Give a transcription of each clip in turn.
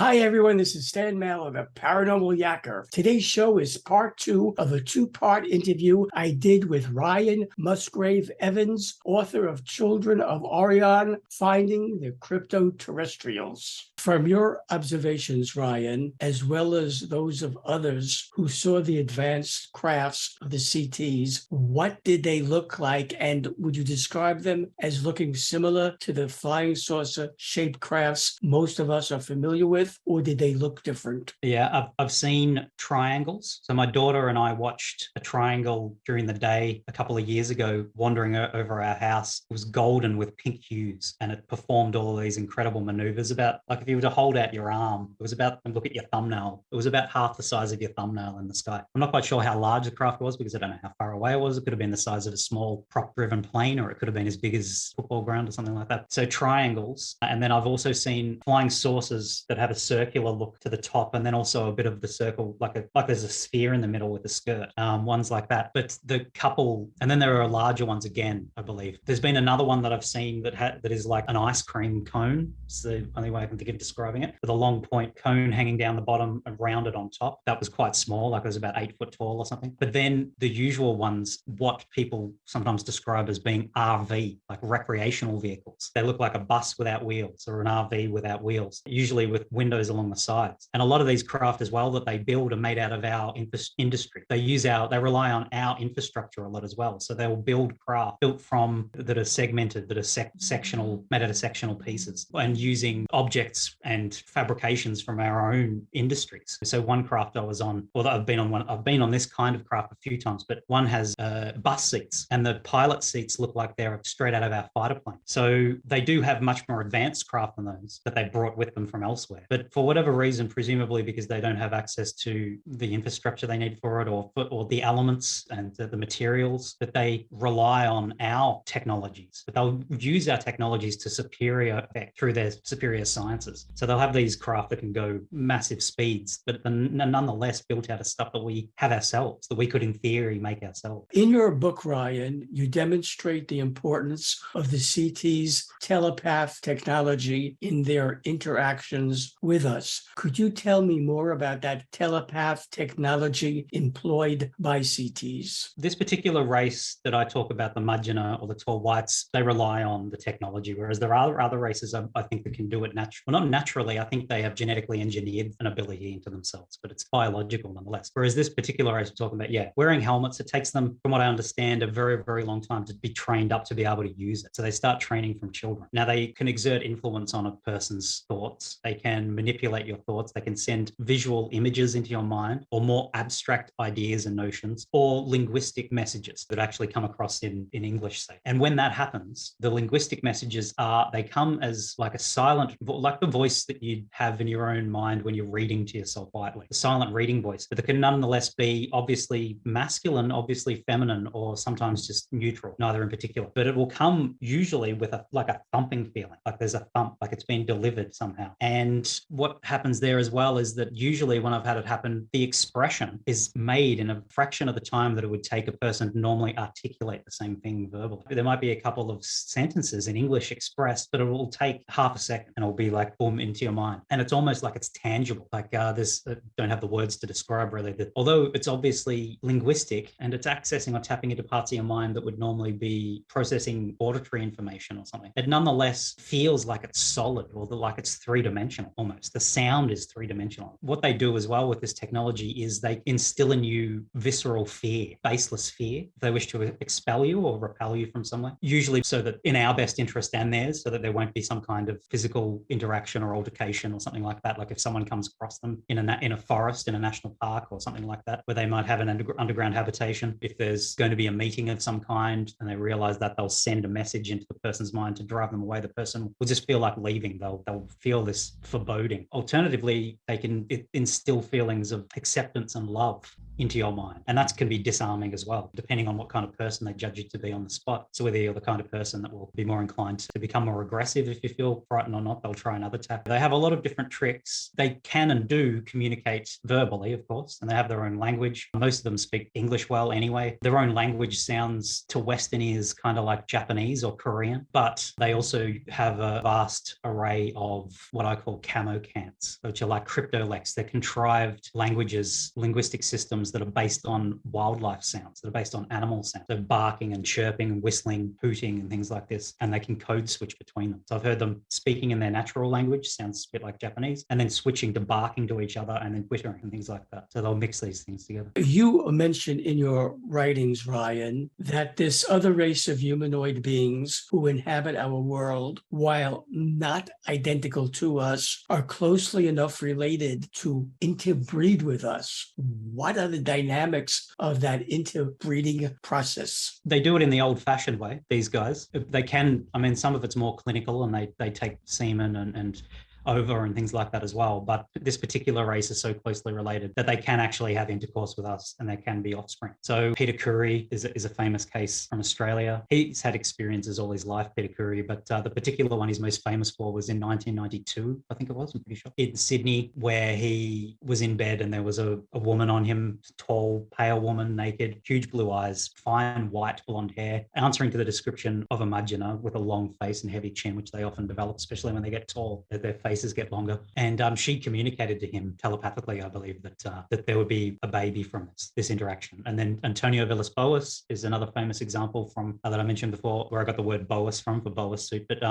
Hi, everyone. This is Stan Mallon, the Paranormal Yakker. Today's show is part two of a two-part interview I did with Ryan Musgrave Evans, author of Children of Orion, Finding the Crypto-Terrestrials. From your observations, Ryan, as well as those of others who saw the advanced crafts of the CTs, what did they look like? And would you describe them as looking similar to the flying saucer-shaped crafts most of us are familiar with, or did they look different? Yeah, I've seen triangles. So my daughter and I watched a triangle during the day a couple of years ago, wandering over our house. It was golden with pink hues, and it performed all of these incredible maneuvers. About like if you were to hold out your arm, it was about and look at your thumbnail. It was about half the size of your thumbnail in the sky. I'm not quite sure how large the craft was because I don't know how far away it was. It could have been the size of a small prop-driven plane, or it could have been as big as a football ground or something like that. So triangles, and then I've also seen flying saucers that have a circular look to the top, and then also a bit of the circle, like there's a sphere in the middle with a skirt. Ones like that. But the couple, and then there are larger ones again. I believe there's been another one that I've seen that is like an ice cream cone. It's the only way I can think of describing it, with a long point cone hanging down the bottom and rounded on top. That was quite small, like it was about 8 foot tall or something. But then the usual ones, what people sometimes describe as being RV, like recreational vehicles. They look like a bus without wheels or an RV without wheels, usually with windows along the sides. And a lot of these craft as well that they build are made out of our industry. They rely on our infrastructure a lot as well. So they will build craft built from that are segmented, that are sectional, made out of sectional pieces, and using objects and fabrications from our own industries. So one craft I was on, well, I've been on this kind of craft a few times, but one has bus seats, and the pilot seats look like they're straight out of our fighter plane. So they do have much more advanced craft than those that they brought with them from elsewhere. But for whatever reason, presumably because they don't have access to the infrastructure they need for it, or the elements and the materials, that they rely on our technologies. But they'll use our technologies to superior effect through their superior sciences. So they'll have these craft that can go massive speeds, but nonetheless built out of stuff that we have ourselves, that we could in theory make ourselves. In your book, Ryan, you demonstrate the importance of the CT's telepath technology in their interactions with us. Could you tell me more about that telepath technology employed by CTs? This particular race that I talk about, the Mudgeonah or the Tall Whites, they rely on the technology, whereas there are other races I think that can do it naturally. Well, not naturally. I think they have genetically engineered an ability into themselves, but it's biological nonetheless. Whereas this particular race we're talking about, wearing helmets, it takes them, from what I understand, a very, very long time to be trained up to be able to use it. So they start training from children. Now they can exert influence on a person's thoughts. They can manipulate your thoughts. They can send visual images into your mind, or more abstract ideas and notions, or linguistic messages that actually come across in English, say. And when that happens, the linguistic messages they come as like a silent, like the voice that you have in your own mind when you're reading to yourself quietly, a silent reading voice, but it can nonetheless be obviously masculine, obviously feminine, or sometimes just neutral, neither in particular. But it will come usually with a thumping feeling, like there's a thump, like it's been delivered somehow. And what happens there as well is that usually when I've had it happen, the expression is made in a fraction of the time that it would take a person to normally articulate the same thing verbally. There might be a couple of sentences in English expressed, but it will take half a second and it'll be like boom into your mind. And it's almost like it's tangible. Like don't have the words to describe really. Although it's obviously linguistic and it's accessing or tapping into parts of your mind that would normally be processing auditory information or something, it nonetheless feels like it's solid, or like it's three-dimensional almost. The sound is three-dimensional. What they do as well with this technology is they instill in you visceral fear, baseless fear, if they wish to expel you or repel you from somewhere, usually so that in our best interest and theirs, so that there won't be some kind of physical interaction or altercation or something like that. Like if someone comes across them in a forest, in a national park or something like that, where they might have an underground habitation, if there's going to be a meeting of some kind and they realize that, they'll send a message into the person's mind to drive them away. The person will just feel like leaving. They'll feel this foreboding. Alternatively, they can instill feelings of acceptance and love into your mind. And that can be disarming as well, depending on what kind of person they judge you to be on the spot. So whether you're the kind of person that will be more inclined to become more aggressive if you feel frightened or not, they'll try another tactic. They have a lot of different tricks. They can and do communicate verbally, of course, and they have their own language. Most of them speak English well anyway. Their own language sounds to Western ears kind of like Japanese or Korean, but they also have a vast array of what I call camo-cants, which are like cryptolex. They're contrived languages, linguistic systems that are based on wildlife sounds, that are based on animal sounds, so barking and chirping and whistling, hooting and things like this, and they can code switch between them. So I've heard them speaking in their natural language, sounds a bit like Japanese, and then switching to barking to each other and then twittering and things like that. So they'll mix these things together. You mentioned in your writings, Ryan, that this other race of humanoid beings who inhabit our world, while not identical to us, are closely enough related to interbreed with us. What are the dynamics of that interbreeding process? They do it in the old-fashioned way, these guys. They can, I mean, some of it's more clinical, and they take semen and ova and things like that as well. But this particular race is so closely related that they can actually have intercourse with us and there can be offspring. So Peter Currie is a famous case from Australia. He's had experiences all his life, Peter Currie, but the particular one he's most famous for was in 1992, I think it was, I'm pretty sure, in Sydney, where he was in bed and there was a woman on him, tall, pale woman, naked, huge blue eyes, fine white blonde hair, answering to the description of a Mudgeonah with a long face and heavy chin, which they often develop, especially when they get tall, their faces get longer. And she communicated to him telepathically, I believe, that there would be a baby from this interaction. And then Antonio Villas-Boas is another famous example from that I mentioned before, where I got the word boas from, for boa suit. But in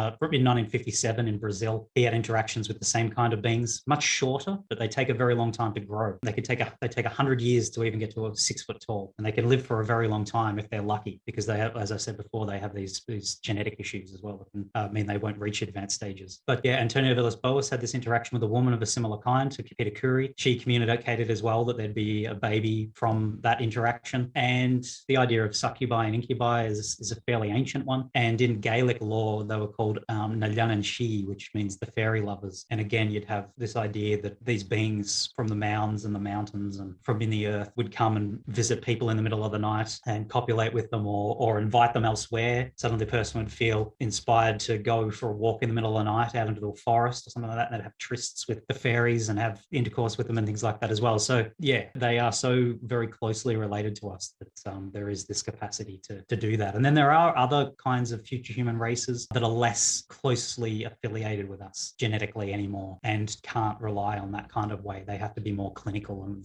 1957 in Brazil, he had interactions with the same kind of beings, much shorter, but they take a very long time to grow. They take 100 years to even get to a 6 foot tall, and they can live for a very long time if they're lucky, because they have, as I said before, they have these genetic issues as well that can mean they won't reach advanced stages. But yeah, Antonio Villas-Boas had this interaction with a woman of a similar kind to Peter Currie. She communicated as well that there'd be a baby from that interaction. And the idea of succubi and incubi is a fairly ancient one. And in Gaelic lore, they were called Nallan and Shi, which means the fairy lovers. And again, you'd have this idea that these beings from the mounds and the mountains and from in the earth would come and visit people in the middle of the night and copulate with them or invite them elsewhere. Suddenly the person would feel inspired to go for a walk in the middle of the night out into the forest or something like that, and they'd have trysts with the fairies and have intercourse with them and things like that as well. So yeah, they are so very closely related to us that there is this capacity to do that. And then there are other kinds of future human races that are less closely affiliated with us genetically anymore and can't rely on that kind of way. They have to be more clinical, and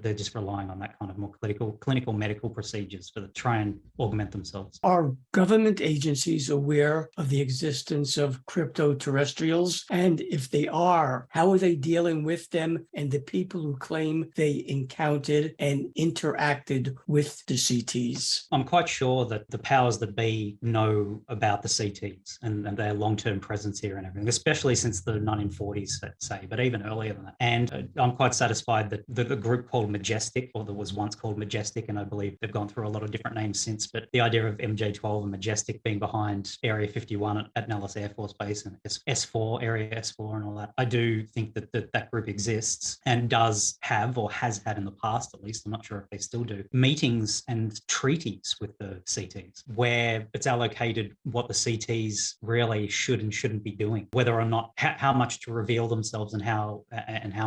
they're just relying on that kind of more clinical medical procedures to try and augment themselves. Are government agencies aware of the existence of crypto-terrestrials? And if they are, how are they dealing with them and the people who claim they encountered and interacted with the CTs? I'm quite sure that the powers that be know about the CTs and their long-term presence here and everything, especially since the 1940s, let's say, but even earlier than that. And I'm quite satisfied that the group called Majestic, or that was once called Majestic, and I believe they've gone through a lot of different names since, but the idea of MJ12 and Majestic being behind Area 51 at Nellis Air Force Base and S4, Area S4 and all that, I do think that group exists and does have, or has had in the past at least, I'm not sure if they still do, meetings and treaties with the CTs where it's allocated what the CTs really should and shouldn't be doing, whether or not how much to reveal themselves and how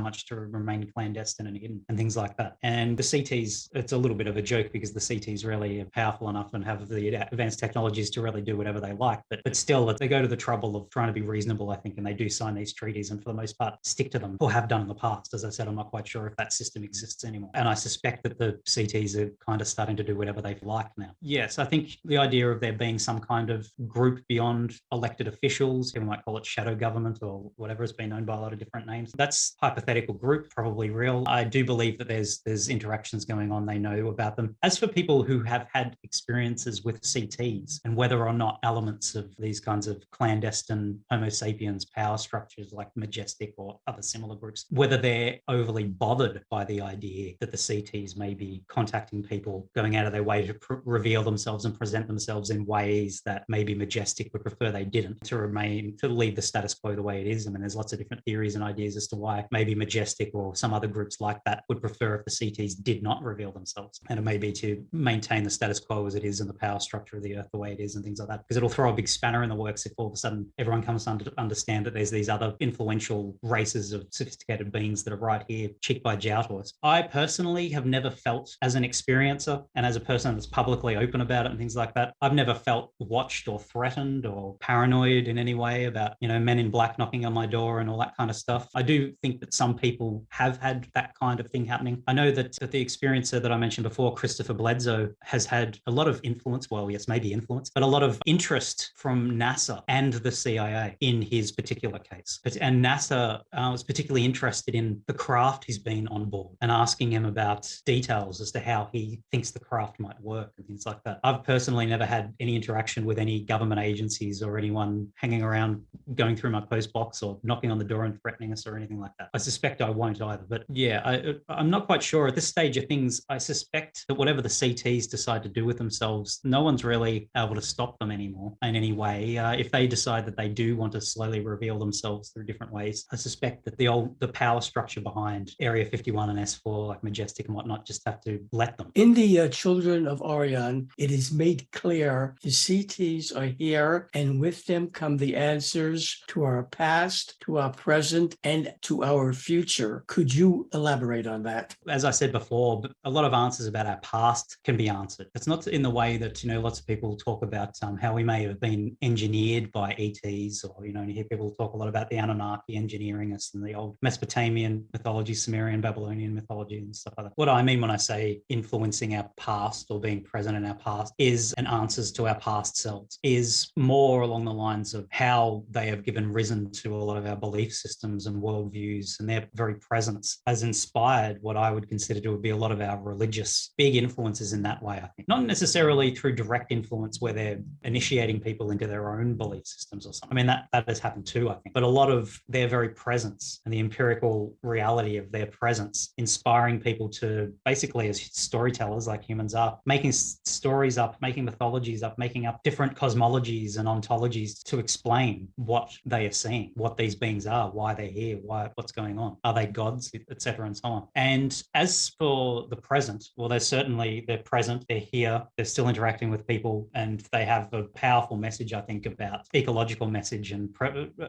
much to remain clandestine and hidden and things like that. And the CTs, it's a little bit of a joke because the CTs really are powerful enough and have the advanced technologies to really do whatever they like, but still they go to the trouble of trying to be reasonable, I think, and they do sign these treaties and for the most part stick to them, or have done in the past. As I said, I'm not quite sure if that system exists anymore. And I suspect that the CTs are kind of starting to do whatever they like now. Yes, I think the idea of there being some kind of group beyond elected officials, people might call it shadow government or whatever, it's been known by a lot of different names. That's hypothetical group, probably real. I do believe that there's interactions going on. They know about them. As for people who have had experiences with CTs and whether or not elements of these kinds of clandestine Homo sapiens power structures structures like Majestic or other similar groups, whether they're overly bothered by the idea that the CTs may be contacting people, going out of their way to reveal themselves and present themselves in ways that maybe Majestic would prefer they didn't, to leave the status quo the way it is. I mean, there's lots of different theories and ideas as to why maybe Majestic or some other groups like that would prefer if the CTs did not reveal themselves. And it may be to maintain the status quo as it is and the power structure of the Earth the way it is and things like that, because it'll throw a big spanner in the works if all of a sudden everyone comes to understand that there's these other influential races of sophisticated beings that are right here, cheek by jowl to us. I personally have never felt, as an experiencer and as a person that's publicly open about it and things like that, I've never felt watched or threatened or paranoid in any way about, men in black knocking on my door and all that kind of stuff. I do think that some people have had that kind of thing happening. I know that the experiencer that I mentioned before, Christopher Bledsoe, has had a lot of influence, well, yes, maybe influence, but a lot of interest from NASA and the CIA in his particular case. And NASA was particularly interested in the craft he's been on board and asking him about details as to how he thinks the craft might work and things like that. I've personally never had any interaction with any government agencies or anyone hanging around going through my post box or knocking on the door and threatening us or anything like that. I suspect I won't either. But yeah, I'm not quite sure at this stage of things. I suspect that whatever the CTs decide to do with themselves, no one's really able to stop them anymore in any way. If they decide that they do want to slowly reveal themselves through different ways, I suspect that the power structure behind Area 51 and S4, like Majestic and whatnot, just have to let them. In the Children of Orion, it is made clear the CTs are here, and with them come the answers to our past, to our present, and to our future. Could you elaborate on that? As I said before, a lot of answers about our past can be answered. It's not in the way that, lots of people talk about how we may have been engineered by ETs, or, you hear people talk a lot about the Anunnaki engineering us and the old Mesopotamian mythology, Sumerian, Babylonian mythology and stuff like that. What I mean when I say influencing our past or being present in our past is an answers to our past selves, is more along the lines of how they have given risen to a lot of our belief systems and worldviews, and their very presence has inspired what I would consider to be a lot of our religious big influences in that way, I think. Not necessarily through direct influence where they're initiating people into their own belief systems or something. I mean, that has happened too, I think. But a lot of their very presence and the empirical reality of their presence inspiring people to basically, as storytellers like humans are, making stories up, making mythologies up, making up different cosmologies and ontologies to explain what they are seeing, what these beings are, why they're here, what's going on. Are they gods, etc., and so on. And as for the present, well, they're present, they're here, they're still interacting with people, and they have a powerful message, I think, about ecological message and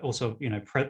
also,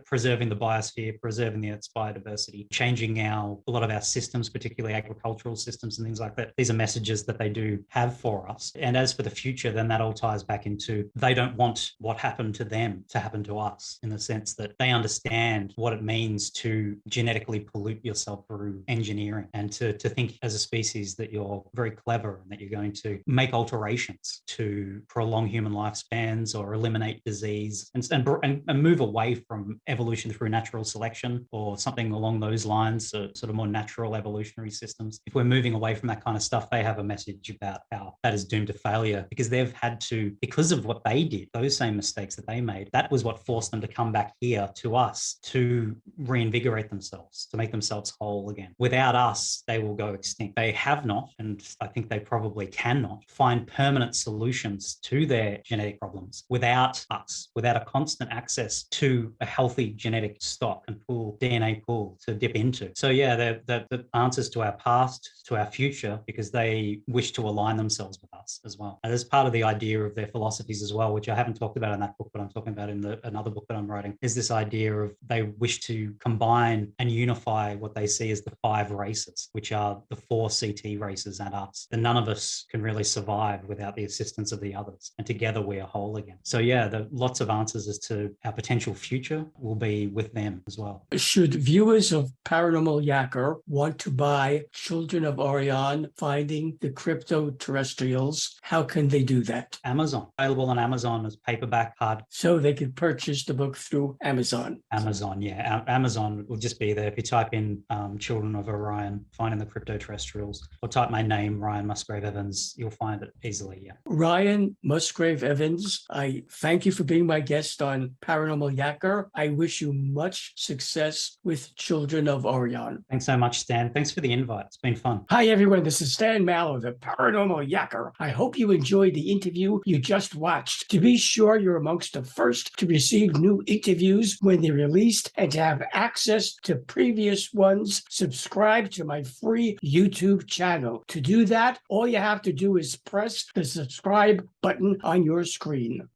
preserving the biosphere, preserving the Earth's biodiversity, changing a lot of our systems, particularly agricultural systems and things like that. These are messages that they do have for us. And as for the future, then that all ties back into they don't want what happened to them to happen to us, in the sense that they understand what it means to genetically pollute yourself through engineering, and to think as a species that you're very clever and that you're going to make alterations to prolong human lifespans or eliminate disease and move away from evolution through natural selection or something along those lines, so sort of more natural evolutionary systems. If we're moving away from that kind of stuff, they have a message about how that is doomed to failure, because they've had to, because of what they did, those same mistakes that they made, that was what forced them to come back here to us to reinvigorate themselves, to make themselves whole again. Without us, they will go extinct. They have not, and I think they probably cannot, find permanent solutions to their genetic problems without us, without a constant access to a healthy genetic stock and DNA pool to dip into. So yeah, the answers to our past, to our future, because they wish to align themselves with us as well. And as part of the idea of their philosophies as well, which I haven't talked about in that book, but I'm talking about in another book that I'm writing, is this idea of they wish to combine and unify what they see as the 5 races, which are the 4 CT races and us. And none of us can really survive without the assistance of the others. And together we are whole again. So yeah, lots of answers as to our potential future will be with them as well. Should viewers of Paranormal Yacker want to buy Children of Orion, Finding the Crypto-Terrestrials, tales, how can they do that? Amazon, available on Amazon as paperback, hard. So they could purchase the book through Amazon. Amazon, yeah. Amazon will just be there. If you type in Children of Orion, finding the crypto terrestrials, or type my name, Ryan Musgrave Evans, you'll find it easily, yeah. Ryan Musgrave Evans, I thank you for being my guest on Paranormal Yacker. I wish you much success with Children of Orion. Thanks so much, Stan. Thanks for the invite. It's been fun. Hi, everyone. This is Stan Mallow, the Paranormal Yacker. I hope you enjoyed the interview you just watched. To be sure, you're amongst the first to receive new interviews when they're released and to have access to previous ones, subscribe to my free YouTube channel. To do that, all you have to do is press the subscribe button on your screen.